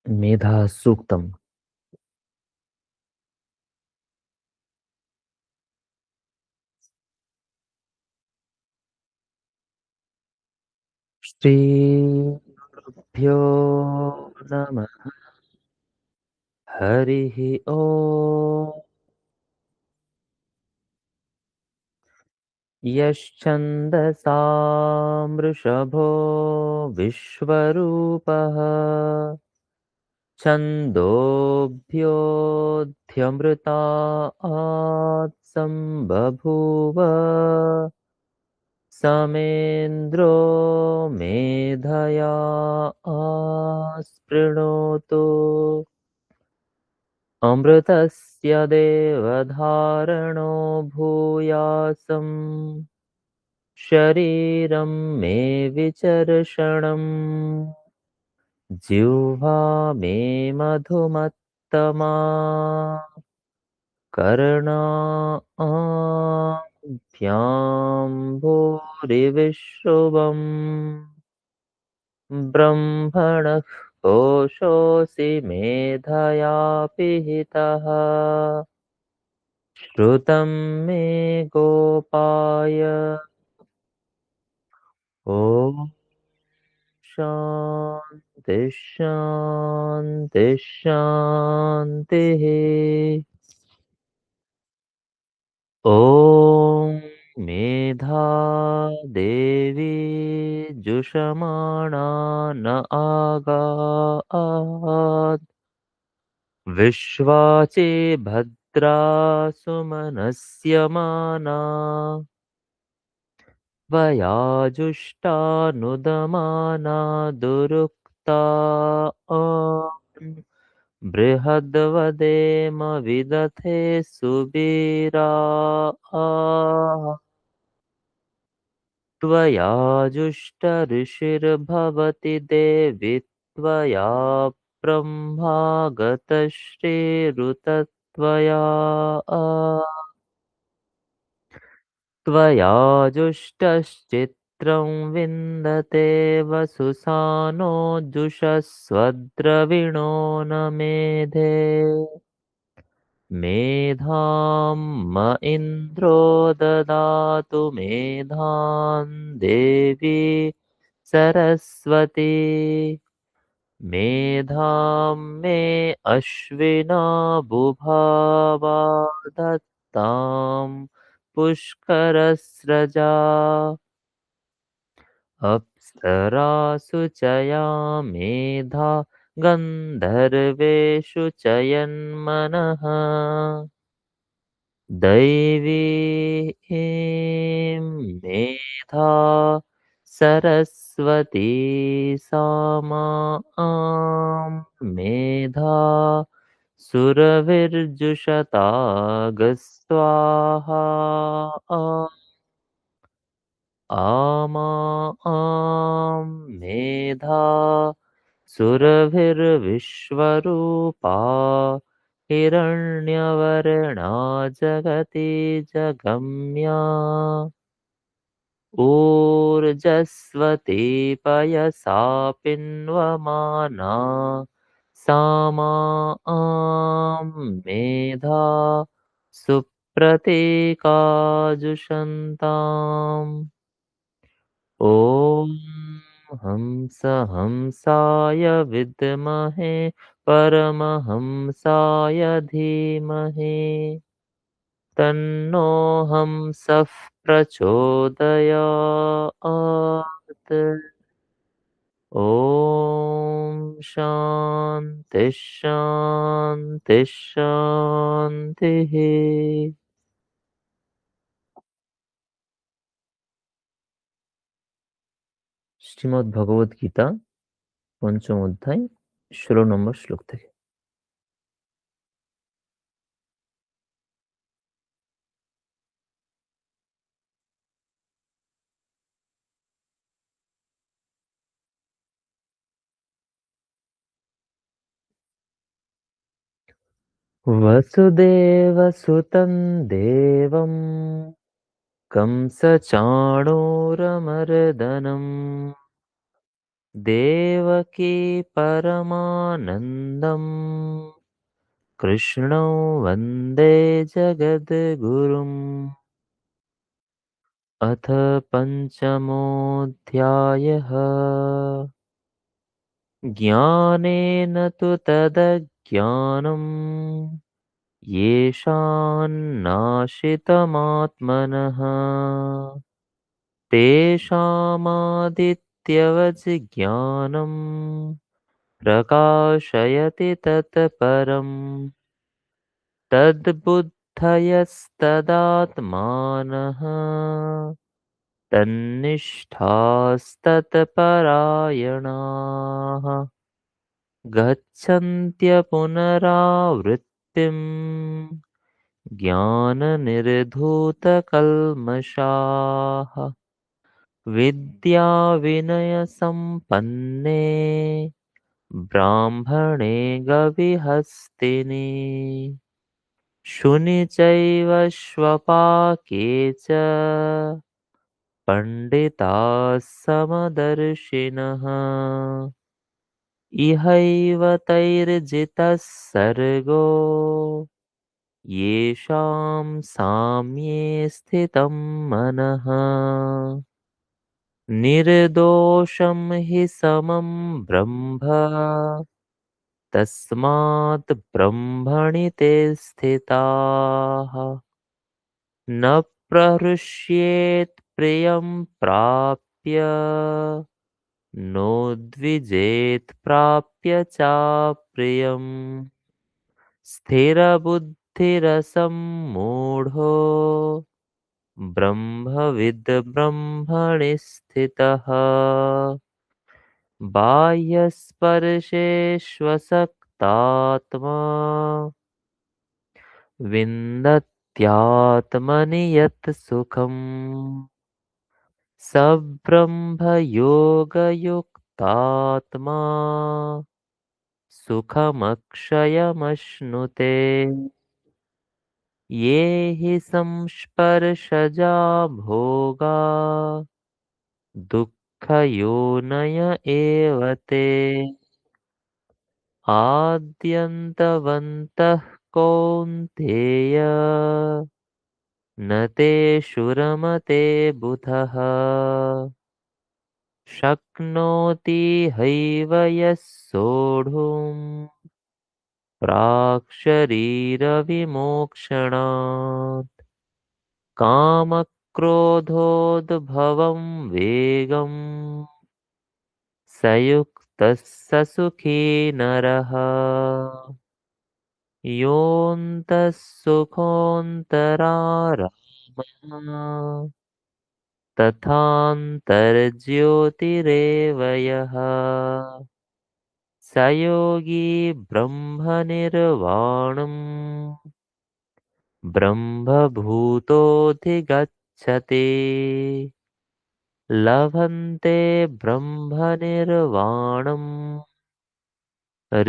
मेधा सूक्तम्। श्रीभ्यो नमः। हरिः ओम्। यश्छन्दसा वृषभो विश्वरूपः छन्दोऽभ्योऽध्यमृतात् सम्बभूव समेन्द्रो मेधया आस्पृणोतु अमृतस्य देवधारणो भूयासम् शरीरं मे विचर्षणम् जिह्वा मे मधुमत्तमा कर्णाभ्यां भूरिविश्रुवम् ब्रह्मणः कोशोऽसि मेधया पिहितः श्रुतं मे गोपाय ॐ शान्ति शान्ति शान्तिः। ॐ मेधा देवी जुषमाणा न आगात् विश्वाचे भद्रा सुमनस्य माना त्वया जुष्टानुदमाना दुरुक्ता बृहद्वदेम विदथे सुवीरा त्वया जुष्टऋषिर्भवति देवि त्वया ब्रह्मा गतश्रीरुतत्वया त्वया जुष्टश्चित्रं विन्दते वसुसानो जुषस्वद्रविणो न मेधे मेधां म इन्द्रो ददातु मेधां देवी सरस्वती मेधां मे अश्विना बुभावा दत्तां पुष्करस्रजा अप्सरासु च या मेधा गन्धर्वेषु च यन्मनः दैवी मेधा सरस्वती मेधा सुरभिर्जुषतागस्वाहा आमा मेधा सुरभिर्विश्वरूपा हिरण्यवर्णा जगति जगम्या ऊर्जस्वती पयसा पिन्वमाना सा मेधा सुप्रतीकाजुषन्ताम् ॐ हंसाय विद्महे परमहंसाय धीमहि तन्नो हंसः प्रचोदयात् ॐ शान्ति शान्ति शान्तिः। শ্রীমদ্ ভগবদ গীতা পঞ্চম অধ্যায় 16 নম্বর শ্লোক থেকে। वसुदेवसुतं देवं कंसचाणूरमर्दनम् देवकी परमानन्दम् कृष्णं वन्दे जगद्गुरुम्। अथ पञ्चमोऽध्यायः। ज्ञानेन तु तदज्ञानम् येषान्नाशितमात्मनः तेषामादित्यवज्ञानम् प्रकाशयति तत्परम् तद्बुद्धयस्तदात्मानः तन्निष्ठास्तत्परायणाः गच्छन्त्य पुनरावृत्तिम् ज्ञाननिर्धूतकल्मषाः विद्याविनयसम्पन्ने ब्राह्मणे गविहस्तिनि शुनि चैव श्वपाके च पण्डिताः समदर्शिनः इहैव तैर्जितः सर्गो येषां साम्ये स्थितं मनः निर्दोषं हि समं ब्रह्म तस्मात् ब्रह्मणि ते स्थिताः न प्रहृष्येत् प्रियं प्राप्य नो द्विजेत् प्राप्य चाप्रियम् स्थिरबुद्धिरसम्मूढो ब्रह्मविद् ब्रह्मणि स्थितः बाह्यस्पर्शेष्वसक्तात्मा विन्दत्यात्मनि यत् सुखम् स ब्रह्मयोगयुक्तात्मा सुखमक्षयमश्नुते ये हि संस्पर्शजा भोगा दुःखयोनय एव ते आद्यन्तवन्तः कौन्तेय न तेषु रमते बुधः शक्नोति हैव यः सोढुम् प्राक्शरीरविमोक्षणात् कामक्रोधोद्भवं वेगम् स युक्तः स सुखी नरः योऽन्तः सुखोऽन्तरारामः तथान्तर्ज्योतिरेव यः स योगी ब्रह्मनिर्वाणम् ब्रह्मभूतोऽधिगच्छति लभन्ते ब्रह्मनिर्वाणम्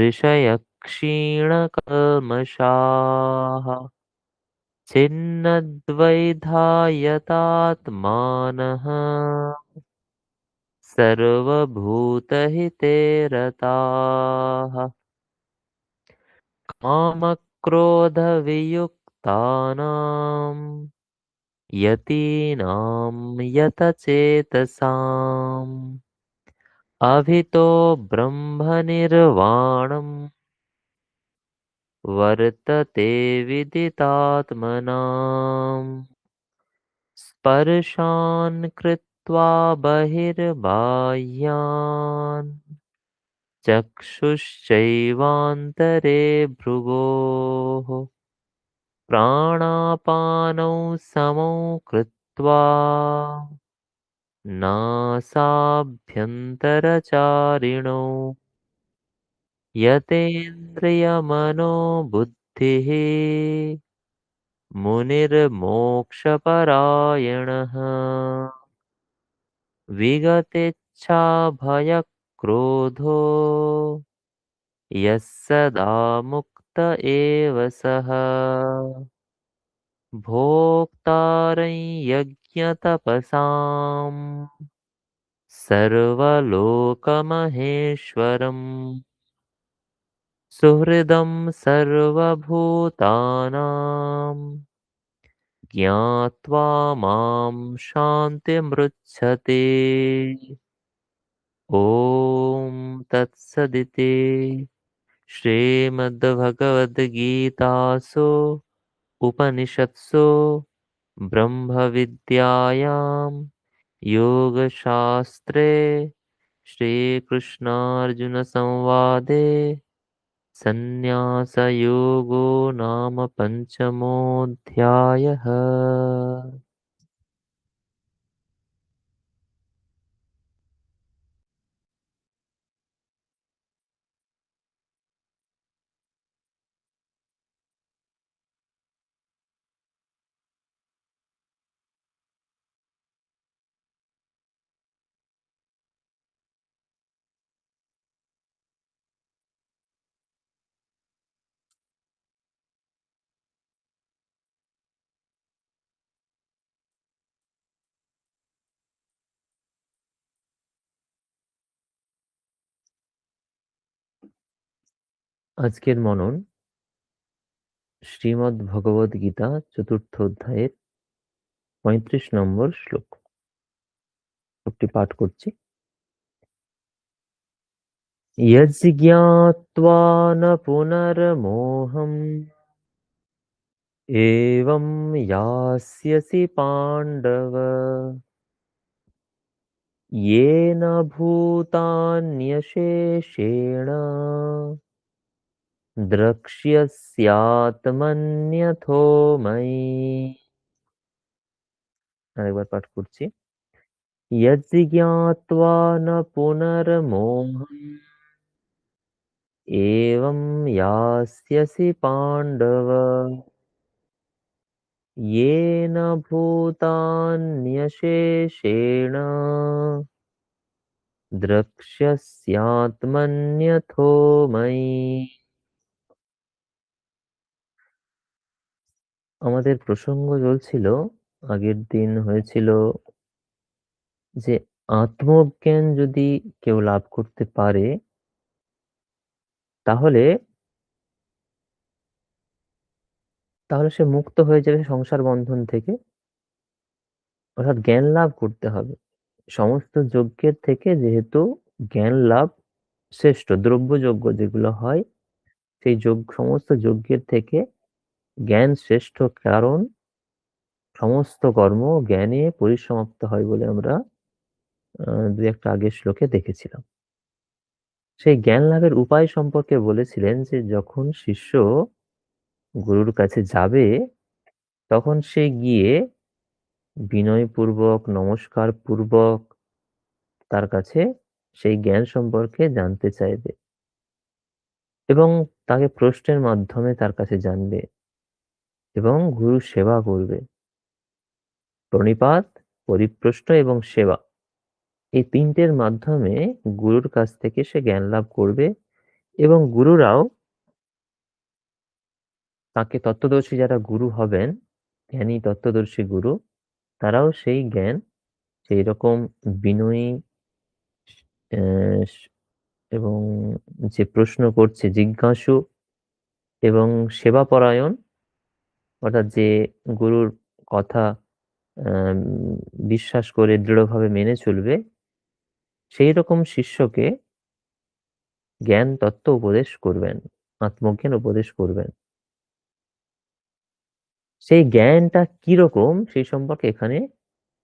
ऋषयः क्षीणकल्मषाः छिन्नद्वैधायतात्मानः सर्वभूतहिते रताः कामक्रोधवियुक्तानां यतीनां यतचेतसाम् अभितो ब्रह्मनिर्वाणं वर्तते विदितात्मनाम् स्पर्शान् कृत्वा बहिर्बाह्यान् चक्षुश्चैवान्तरे भ्रुवोः प्राणापानौ समौ कृत्वा नासाभ्यन्तरचारिणौ यतेन्द्रियमनोबुद्धिः मुनिर्मोक्षपरायणः विगतेच्छाभयक्रोधो यः सदा मुक्त एव सः भोक्तारं यज्ञतपसां सर्वलोकमहेश्वरम् सुहृदं सर्वभूतानां ज्ञात्वा मां शान्तिमृच्छते। ॐ तत्सदिति श्रीमद्भगवद्गीतासु उपनिषत्सु ब्रह्मविद्यायां योगशास्त्रे श्रीकृष्णार्जुनसंवादे सन्न्यासयोगो नाम पञ्चमोऽध्यायः। আজকের মনন শ্রীমদ্ ভগবদ গীতা চতুর্থ অধ্যায়ের ৩৫ নম্বর শ্লোক। শ্লোকটি পাঠ করছি। यज्ञात्वा न पुनर्मोहम् एवं यास्यसि पाण्डव येन भूतान्यशेषेण द्रक्ष्यस्यात्मन्यथो मयि। আরেকবার পাঠ করছি। यज्ञात्वा न पुनर्मोहम् एवं यास्यसि पाण्डव येन भूतान्यशेषेण দ্রক্ষ্যস্যাত্মন্যথো ময়ি। আমাদের প্রসঙ্গ চলছিল, আগের দিন হয়েছিল যে আত্মজ্ঞান যদি কেউ লাভ করতে পারে তাহলে সে মুক্ত হয়ে যাবে সংসার বন্ধন থেকে। অর্থাৎ জ্ঞান লাভ করতে হবে সমস্ত যজ্ঞের থেকে, যেহেতু জ্ঞান লাভ শ্রেষ্ঠ। দ্রব্যযজ্ঞ যেগুলো হয় সেই সমস্ত যজ্ঞের থেকে জ্ঞান শ্রেষ্ঠ, কারণ সমস্ত কর্ম জ্ঞানে পরিসমাপ্ত হয় বলে আমরা দুই একটা আগের শ্লোকে দেখেছিলাম। সেই জ্ঞান লাভের উপায় সম্পর্কে বলেছিলেন যে যখন শিষ্য গুরুর কাছে যাবে তখন সে গিয়ে বিনয়পূর্বক নমস্কার পূর্বক তার কাছে সেই জ্ঞান সম্পর্কে জানতে চাইবে এবং তাকে প্রশ্নের মাধ্যমে তার কাছে জানবে এবং গুরু সেবা করবে। প্রণিপাত, পরিপ্রশ্ন এবং সেবা, এই তিনটের মাধ্যমে গুরুর কাছ থেকে সে জ্ঞান লাভ করবে এবং গুরুরাও তাকে, তত্ত্বদর্শী যারা গুরু হবেন, জ্ঞানী তত্ত্বদর্শী গুরু, তারাও সেই জ্ঞান সেই রকম বিনয়ী এবং যে প্রশ্ন করছে জিজ্ঞাসু এবং সেবাপরায়ণ, অর্থাৎ যে গুরুর কথা বিশ্বাস করে দৃঢ়ভাবে মেনে চলবে, সেই রকম শিষ্যকে জ্ঞান তত্ত্ব উপদেশ করবেন, আত্মজ্ঞান উপদেশ করবেন। সেই জ্ঞানটা কিরকম সেই সম্পর্কে এখানে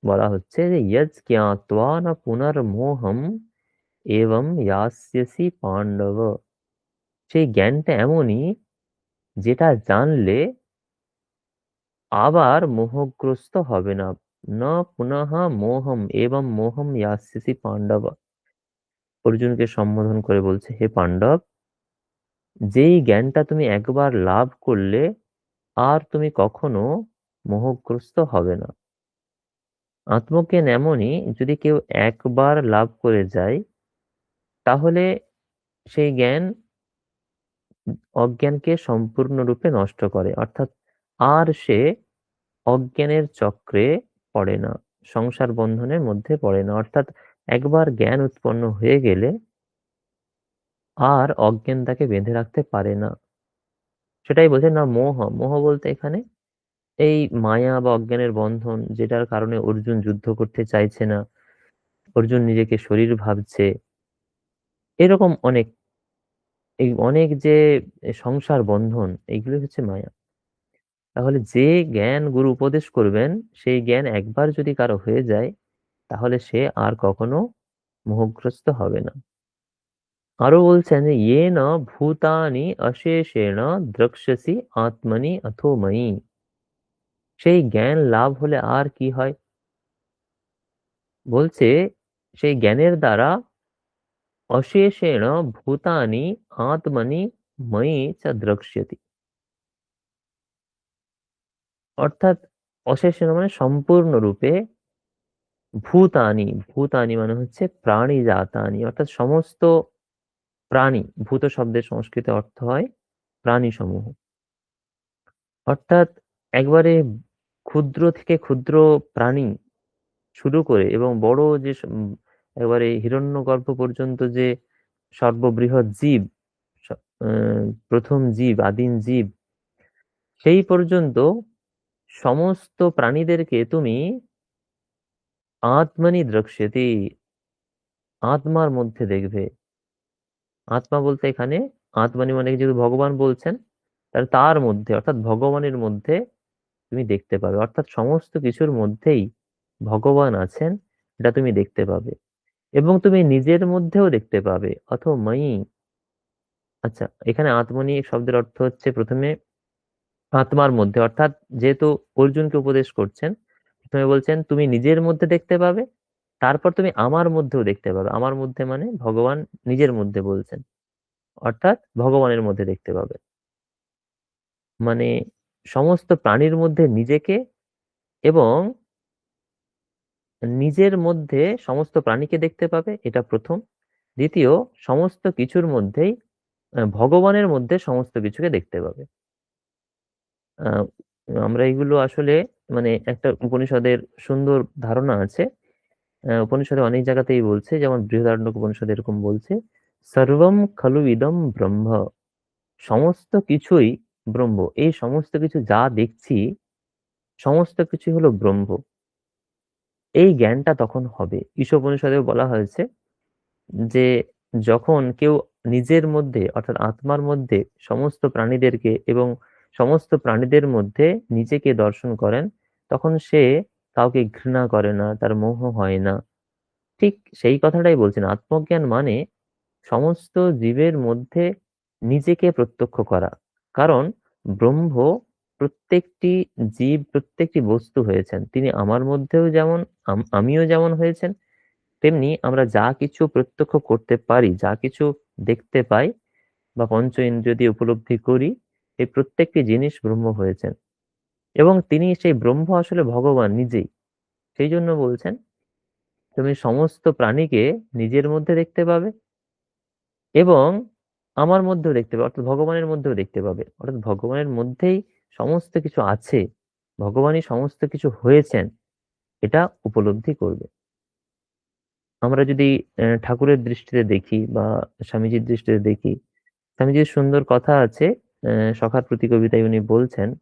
বলা হচ্ছে যে ইয়ৎ জ্ঞাত্বা না পুনর্মোহম এবং ইয়াস্যসি পাণ্ডব। সেই জ্ঞানটা এমনই যেটা জানলে আবার মোহগ্রস্ত হবে না। না পুনঃ মোহম এবং মোহম ইয়াস্যসি পাণ্ডব। অর্জুনকে সম্বোধন করে বলছে, হে পাণ্ডব, যেই জ্ঞানটা তুমি একবার লাভ করলে আর তুমি কখনো মোহগ্রস্ত হবে না। আত্মজ্ঞান এমনই, যদি কেউ একবার লাভ করে যায় তাহলে সেই জ্ঞান অজ্ঞানকে সম্পূর্ণরূপে নষ্ট করে, অর্থাৎ আর সে অজ্ঞানের চক্রে পড়ে না, সংসার বন্ধনের মধ্যে পড়ে না। অর্থাৎ একবার জ্ঞান উৎপন্ন হয়ে গেলে আর অজ্ঞান তাকে বেঁধে রাখতে পারে না। সেটাই বলছে না মোহ। মোহ বলতে এখানে এই মায়া বা অজ্ঞানের বন্ধন, যেটার কারণে অর্জুন যুদ্ধ করতে চাইছে না, অর্জুন নিজেকে শরীর ভাবছে, এরকম অনেক, এই অনেক যে সংসার বন্ধন, এইগুলো হচ্ছে মায়া। তাহলে যে জ্ঞান গুরু উপদেশ করবেন, সেই জ্ঞান একবার যদি কারো হয়ে যায়, তাহলে সে আর কখনো মোহগ্রস্ত হবে না। আরো বলছেন যে ইয়ে না ভূতানি অশেষেণ দ্রক্ষ্যসি আত্মনি অথো ময়ি। সেই জ্ঞান লাভ হলে আর কি হয়? বলছে সেই জ্ঞানের দ্বারা অশেষেণ ভূতানি আত্মনি ময়ি চ দ্রক্ষ্যতি। অর্থাৎ অশেষেণ মানে সম্পূর্ণরূপে, ভূতানি, ভূতানি মানে হচ্ছে প্রাণী জাতানি, অর্থাৎ সমস্ত প্রাণী, ভূত শব্দের সংস্কৃত অর্থ হয় প্রাণী সমূহ। অর্থাৎ একবারে ক্ষুদ্র থেকে ক্ষুদ্র প্রাণী শুরু করে এবং বড় যে একেবারে হিরণ্যগর্ভ পর্যন্ত যে সর্ববৃহৎ জীব, স- প্রথম জীব, আদিম জীব, সেই পর্যন্ত সমস্ত প্রাণীদেরকে তুমি আত্মনি দ্রক্ষ্যতি, আত্মার মধ্যে দেখবে। আত্মা বলতে এখানে আত্মানি মানে যেহেতু ভগবান বলছেন, তাহলে তার মধ্যে অর্থাৎ ভগবানের মধ্যে তুমি দেখতে পাবে। অর্থাৎ সমস্ত কিছুর মধ্যেই ভগবান আছেন, এটা তুমি দেখতে পাবে। এবং তুমি নিজের মধ্যেও দেখতে পাবে। মই, আচ্ছা, এখানে আত্মনি শব্দের অর্থ হচ্ছে প্রথমে আত্মার মধ্যে, অর্থাৎ যেহেতু অর্জুনকে উপদেশ করছেন, প্রথমে বলছেন তুমি নিজের মধ্যে দেখতে পাবে, তারপর তুমি আমার মধ্যেও দেখতে পাবে। আমার মধ্যে মানে ভগবান নিজের মধ্যে বলছেন, অর্থাৎ ভগবানের মধ্যে দেখতে পাবে। মানে সমস্ত প্রাণীর মধ্যে নিজেকে, এবং নিজের মধ্যে সমস্ত প্রাণীকে দেখতে পাবে, এটা প্রথম। দ্বিতীয়, সমস্ত কিছুর মধ্যেই ভগবানের মধ্যে সমস্ত কিছুকে দেখতে পাবে। আহ, আমরা এগুলো আসলে মানে একটা উপনিষদের সুন্দর ধারণা আছে। উপনিষদে অনেক জায়গাতেই বলছে, যেমন বৃহদারণ্যক উপনিষদে এরকম বলছে, সর্বম খলু ইদম ব্রহ্ম, সমস্ত কিছুই ব্রহ্ম। এই সমস্ত কিছু যা দেখছি, সমস্ত কিছু হলো ব্রহ্ম। এই জ্ঞানটা তখন হবে। ঈশোপনিষদেও বলা হয়েছে যে যখন কেউ নিজের মধ্যে অর্থাৎ আত্মার মধ্যে সমস্ত প্রাণীদেরকে এবং সমস্ত প্রাণীদের মধ্যে নিজেকে দর্শন করেন, তখন সে কাউকে ঘৃণা করে না, তার মোহ হয় না। ঠিক সেই কথাটাই বলছেন, আত্মজ্ঞান মানে সমস্ত জীবের মধ্যে নিজেকে প্রত্যক্ষ করা। কারণ ব্রহ্ম প্রত্যেকটি জীব, প্রত্যেকটি বস্তু হয়েছেন, তিনি আমার মধ্যেও যেমন, আমিও যেমন হয়েছেন, তেমনি আমরা যা কিছু প্রত্যক্ষ করতে পারি, যা কিছু দেখতে পাই বা পঞ্চ ইন্দ্রিয় দিয়ে উপলব্ধি করি, এই প্রত্যেকটি জিনিস ব্রহ্ম হয়েছেন। এবং তিনি সেই ব্রহ্ম আসলে ভগবান নিজেই। সেই জন্য বলছেন তুমি সমস্ত প্রাণীকে নিজের মধ্যে দেখতে পাবে, এবং আমার মধ্যেও দেখতে পাবে, অর্থাৎ ভগবানের মধ্যেও দেখতে পাবে। অর্থাৎ ভগবানের মধ্যেই সমস্ত কিছু আছে, ভগবানই সমস্ত কিছু হয়েছেন, এটা উপলব্ধি করবে। আমরা যদি ঠাকুরের দৃষ্টিতে দেখি বা স্বামীজির দৃষ্টিতে দেখি, স্বামীজির সুন্দর কথা আছে। সখার প্রতি কবিতায় উনি বলছেন,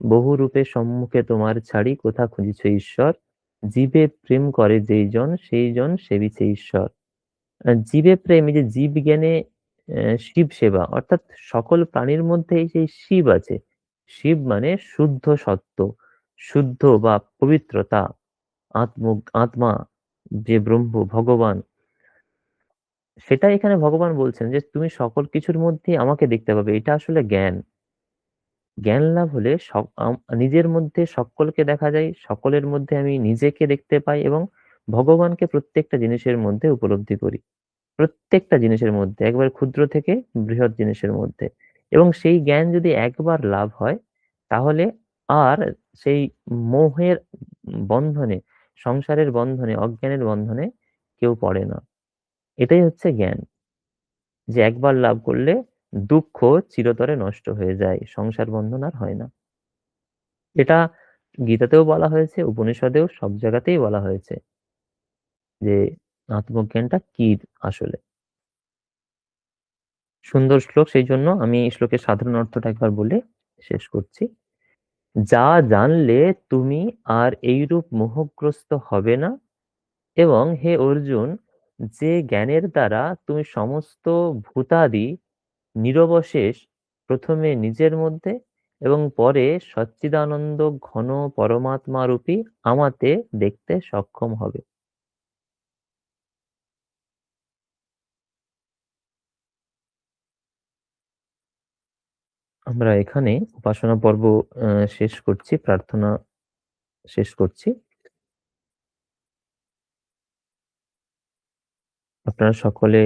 বহু রূপে সম্মুখে তোমার ছাড়ি কোথা খুঁজিছ ঈশ্বর, জীবে প্রেম করে যেই জন সেই জন সেবিছে ঈশ্বর। জীবে প্রেম, এই যে জীব জ্ঞানে শিব সেবা, অর্থাৎ সকল প্রাণীর মধ্যেই সেই শিব আছে। শিব মানে শুদ্ধ সত্য, শুদ্ধ বা পবিত্রতা, আত্ম, আত্মা, যে ব্রহ্ম ভগবান, সেটা এখানে ভগবান বলছেন যে তুমি সকল কিছুর মধ্যে আমাকে দেখতে পাবে। এটা আসলে জ্ঞান। জ্ঞান লাভ হলে নিজের মধ্যে সকলকে দেখা যায়, সকলের মধ্যে আমি নিজেকে দেখতে পাই, এবং ভগবানকে প্রত্যেকটা জিনিসের মধ্যে উপলব্ধি করি। প্রত্যেকটা জিনিসের মধ্যে, একবার ক্ষুদ্র থেকে বৃহৎ জিনিসের মধ্যে। এবং সেই জ্ঞান যদি একবার লাভ হয়, তাহলে আর সেই মোহের বন্ধনে, সংসারের বন্ধনে, অজ্ঞানের বন্ধনে কেউ পড়ে না। এটাই হচ্ছে জ্ঞান, যে একবার লাভ করলে দুঃখ চিরতরে নষ্ট হয়ে যায়, সংসার বন্ধন আর হয় না। এটা গীতাতেও বলা হয়েছে, উপনিষদেও সব জায়গাতেই বলা হয়েছে যে আত্মজ্ঞানটা কি আসলে? সুন্দর শ্লোক, সেইজন্য আমি এই শ্লোকের সাধারণ অর্থটা একবার বলে শেষ করছি। যা জানলে তুমি আর এইরূপ মোহগ্রস্ত হবে না, এবং হে অর্জুন, যে জ্ঞানের দ্বারা তুমি সমস্ত ভূতাদি নিরবশেষ প্রথমে নিজের মধ্যে এবং পরে সচ্চিদানন্দ ঘন পরমাত্মা রূপী আমাতে দেখতে সক্ষম হবে। আমরা এখানে উপাসনা পর্ব শেষ করছি, প্রার্থনা শেষ করছি। আপনারা সকলে